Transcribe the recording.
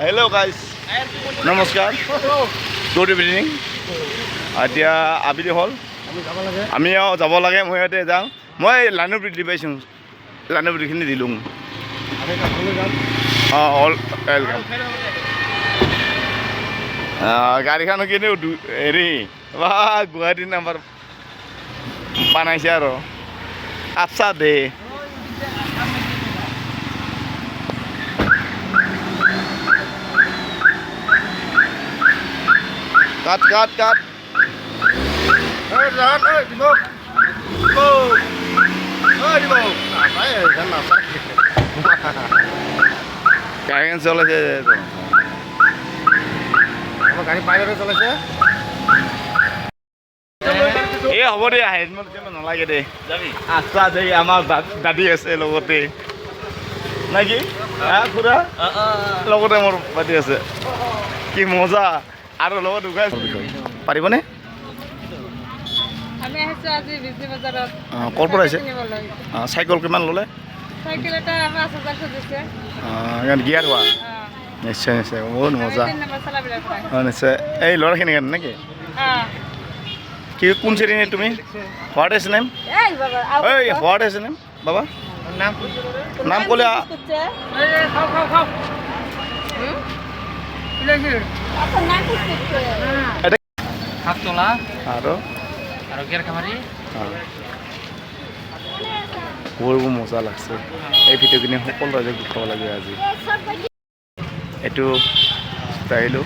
hello' guys নমস্কাৰ good evening এতিয়া আবেলি হ'ল আমি যাব লাগে মই ইয়াতে যাওঁ মই লাইনৰ ব্ৰিজ দি পাইছোঁ লাইনৰ ব্ৰিজখিনি দিলোঁ অঁ অল ৱেলকাম গাড়ীখন কিন্তু হেৰি বা গুৱাহাটীৰ নাম্বাৰ বনাইছে আৰু আচ্ছা দে কাট কাট কাট গাড়ীখন চলাইছে গাড়ী বাইরে চলাইছে এই হ'ব দে হেলমেট নালাগে দে আচ্ছা দে আমাৰ দাদী আছে লগতে নাকি খুৰা লগতে মোৰ দাদী আছে কি মজা আৰু লগত উগাই পাৰিবনে আমি আহিছো আজি বিজনী বজাৰত ক'ৰ পৰা আহিছে চাইকেল কিমান ল'লে চাইকেল এটা 5000 খুজিছে গিয়াৰ হোৱা নিশ্চয় নিশ্চয় বহুত মজা অঁ নিশ্চয় এই ল'ৰাখিনি কাৰণে নেকি কি কোন শ্ৰেণীৰ তুমি হোৱাট ইজ নেম এই হোৱাট ইজ নেম বাবা নাম ক'লে হাততলা আৰু আৰু গিয়াৰ খামাৰি বহুত মজা লাগছে এই ভিডিঅ'খিনি সকলো ৰাইজক দেখাব লাগে আজি এইটো ষ্টাইলো